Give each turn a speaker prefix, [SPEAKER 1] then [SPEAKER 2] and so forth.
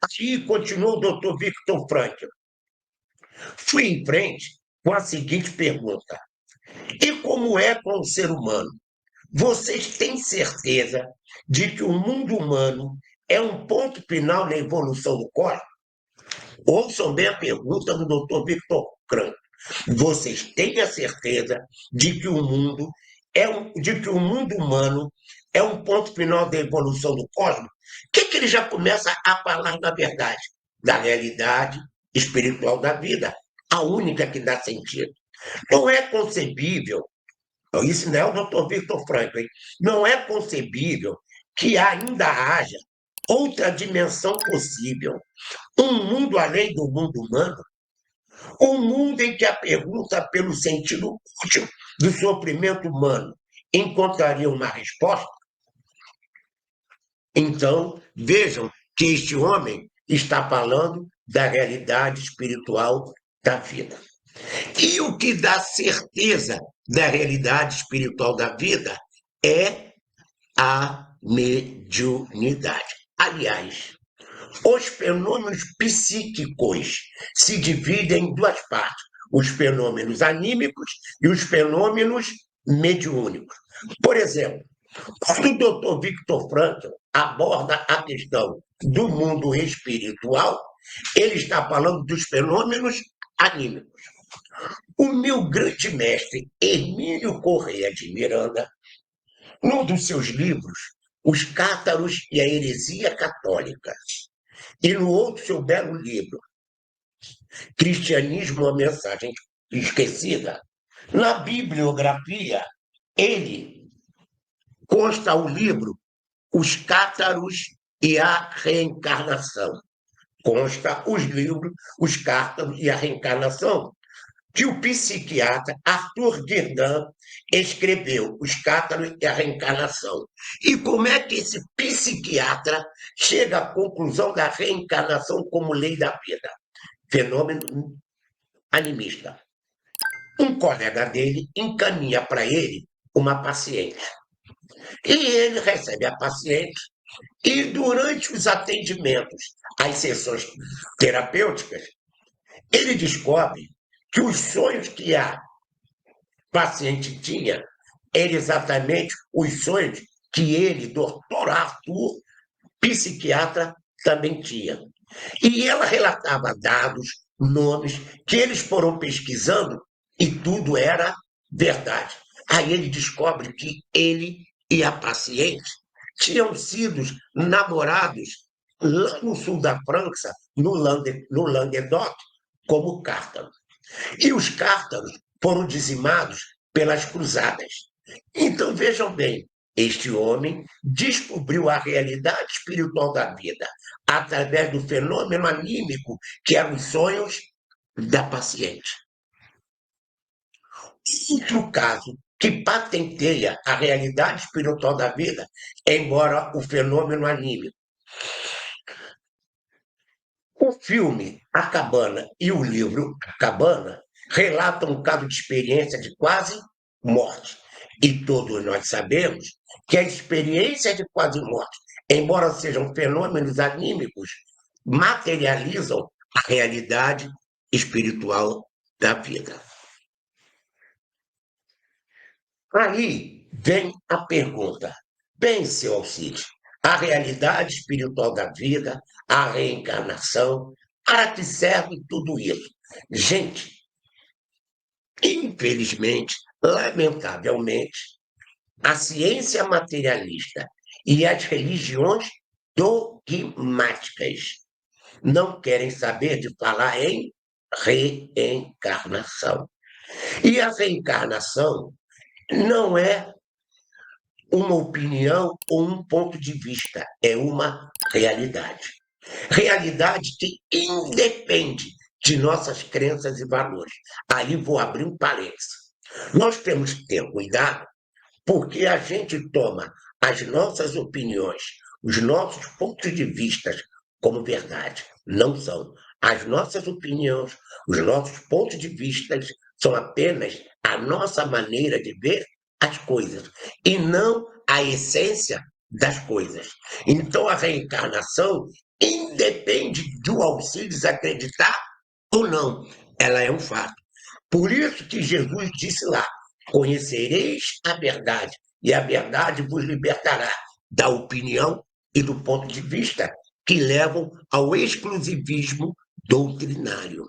[SPEAKER 1] Aí continuou o doutor Viktor Frankl. Fui em frente com a seguinte pergunta: e como é com o ser humano? Vocês têm certeza de que o mundo humano é um ponto final na evolução do cosmos? Ouçam bem a pergunta do doutor Viktor Frankl. Vocês têm a certeza de que de que o mundo humano é um ponto final da evolução do cosmos? Que ele já começa a falar, na verdade, da realidade espiritual da vida, a única que dá sentido. Não é concebível, isso não é o doutor Viktor Frankl, hein? Não é concebível que ainda haja outra dimensão possível, um mundo além do mundo humano, um mundo em que a pergunta pelo sentido útil do sofrimento humano encontraria uma resposta. Então, vejam que este homem está falando da realidade espiritual da vida. E o que dá certeza da realidade espiritual da vida é a mediunidade. Aliás, os fenômenos psíquicos se dividem em duas partes: os fenômenos anímicos e os fenômenos mediúnicos. Por exemplo, quando o doutor Viktor Frankl aborda a questão do mundo espiritual, ele está falando dos fenômenos anímicos. O meu grande mestre, Hermínio Corrêa de Miranda, num dos seus livros, Os Cátaros e a Heresia Católica, e no outro seu belo livro, Cristianismo, uma mensagem esquecida, na bibliografia, ele consta o livro Os Cátaros e a Reencarnação. Consta os livros Os Cátaros e a Reencarnação, que o psiquiatra Arthur Guerdin escreveu, Os Cátaros e a Reencarnação. E como é que esse psiquiatra chega à conclusão da reencarnação como lei da vida? Fenômeno animista. Um colega dele encaminha para ele uma paciente. E ele recebe a paciente e, durante os atendimentos, as sessões terapêuticas, ele descobre que os sonhos que a paciente tinha eram exatamente os sonhos que ele, doutor Arthur, psiquiatra, também tinha. E ela relatava dados, nomes, que eles foram pesquisando e tudo era verdade. Aí ele descobre que ele e a paciente tinham sido namorados lá no sul da França, no Languedoc, como cártaros. E os cártaros foram dizimados pelas cruzadas. Então, vejam bem, este homem descobriu a realidade espiritual da vida através do fenômeno anímico que eram os sonhos da paciente. Outro caso que patenteia a realidade espiritual da vida, embora o fenômeno anímico. O filme A Cabana e o livro A Cabana relatam um caso de experiência de quase morte. E todos nós sabemos que a experiência de quase morte, embora sejam fenômenos anímicos, materializam a realidade espiritual da vida. Aí vem a pergunta: bem, seu Alcide, a realidade espiritual da vida, a reencarnação, para que serve tudo isso? Gente, infelizmente, lamentavelmente, a ciência materialista e as religiões dogmáticas não querem saber de falar em reencarnação. E a reencarnação não é uma opinião ou um ponto de vista, é uma realidade. Realidade que independe de nossas crenças e valores. Aí vou abrir um parênteses. Nós temos que ter cuidado, porque a gente toma as nossas opiniões, os nossos pontos de vista como verdade. Não são. As nossas opiniões, os nossos pontos de vista são apenas a nossa maneira de ver as coisas e não a essência das coisas. Então, a reencarnação independe de o Alcides acreditar ou não. Ela é um fato. Por isso que Jesus disse lá: conhecereis a verdade, e a verdade vos libertará da opinião e do ponto de vista que levam ao exclusivismo doutrinário.